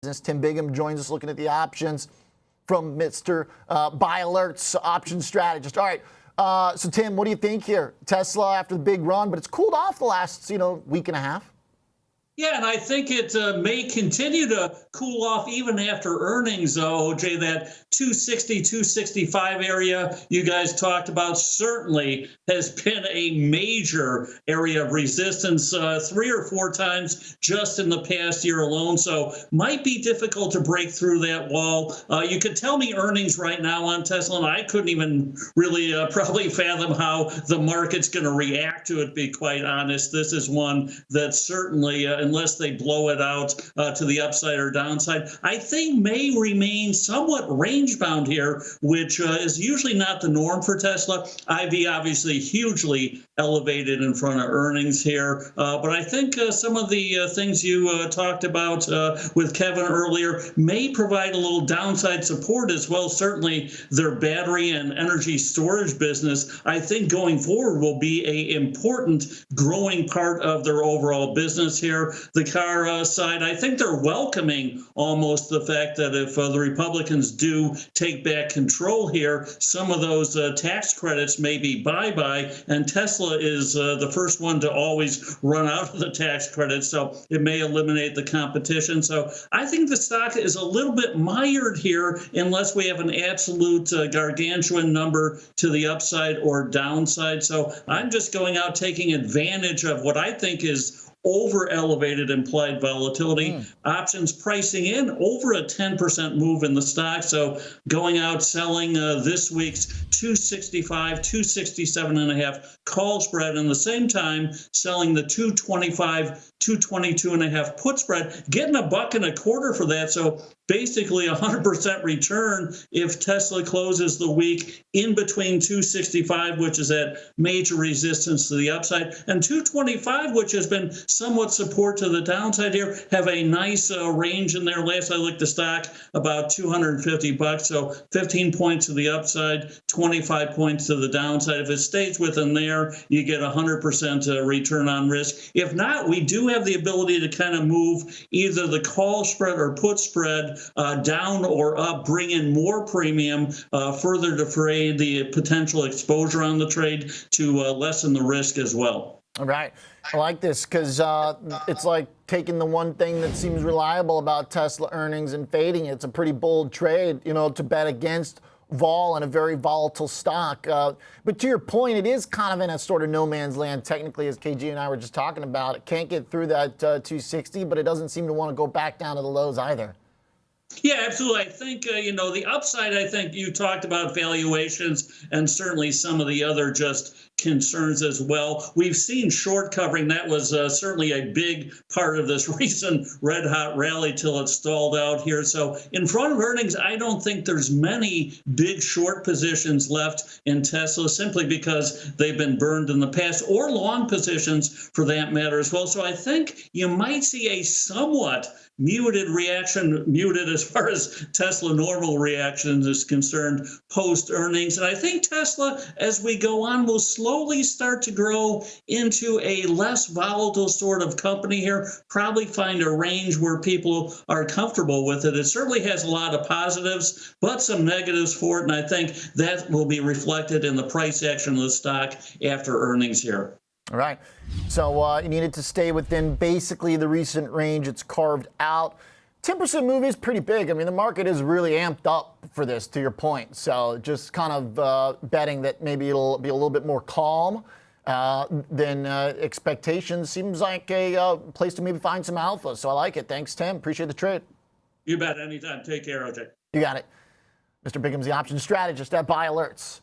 Tim Biggam joins us looking at the options from Mr. Buy Alerts option strategist. All right, so Tim, what do you think here? Tesla after the big run, but it's cooled off the last week and a half. Yeah, and I think it may continue to cool off even after earnings, OJ. That 260, 265 area you guys talked about certainly has been a major area of resistance 3 or 4 times just in the past year alone. So might be difficult to break through that wall. You could tell me earnings right now on Tesla, and I couldn't even really probably fathom how the market's going to react to it, to be quite honest. This is one that certainly, unless they blow it out to the upside or downside, I think may remain somewhat range bound here, which is usually not the norm for Tesla. IV obviously hugely elevated in front of earnings here. But I think some of the things you talked about with Kevin earlier may provide a little downside support as well. Certainly their battery and energy storage business, I think going forward, will be an important growing part of their overall business here. The car side, I think they're welcoming almost the fact that if the Republicans do take back control here, some of those tax credits may be bye-bye, and Tesla is the first one to always run out of the tax credits, so it may eliminate the competition. So I think the stock is a little bit mired here unless we have an absolute gargantuan number to the upside or downside. So I'm just going out taking advantage of what I think is over elevated implied volatility. Options pricing in over a 10% move in the stock. So going out selling this week's 265, 267.5 call spread, and the same time selling the 225, 222.5 put spread, getting $1.25 for that. So basically 100% return if Tesla closes the week in between 265, which is at major resistance to the upside, and 225, which has been somewhat support to the downside here. Have a nice range in there. Last I looked, the stock about $250, so 15 points to the upside, 25 points to the downside. If it stays within there, you get 100% return on risk. If not, we do have the ability to kind of move either the call spread or put spread down or up, bring in more premium, further defray the potential exposure on the trade to lessen the risk as well. All right. I like this because it's like taking the one thing that seems reliable about Tesla earnings and fading it. It's a pretty bold trade, to bet against vol in a very volatile stock. But to your point, it is kind of in a sort of no man's land technically, as KG and I were just talking about. It can't get through that 260, but it doesn't seem to want to go back down to the lows either. Yeah, absolutely. I think, the upside, I think you talked about valuations and certainly some of the other just concerns as well. We've seen short covering. That was certainly a big part of this recent red hot rally till it stalled out here. So in front of earnings, I don't think there's many big short positions left in Tesla simply because they've been burned in the past, or long positions for that matter as well. So I think you might see a somewhat muted reaction, muted as far as Tesla normal reaction is concerned post earnings. And I think Tesla, as we go on, will slowly start to grow into a less volatile sort of company here, probably find a range where people are comfortable with it. It certainly has a lot of positives, but some negatives for it. And I think that will be reflected in the price action of the stock after earnings here. All right. So you needed to stay within basically the recent range it's carved out. 10% move is pretty big. I mean, the market is really amped up for this, to your point. So just kind of betting that maybe it'll be a little bit more calm than expectations seems like a place to maybe find some alpha. So I like it. Thanks, Tim. Appreciate the trade. You bet. Anytime. Take care, OJ. You got it. Mr. Biggam's the option strategist at Buy Alerts.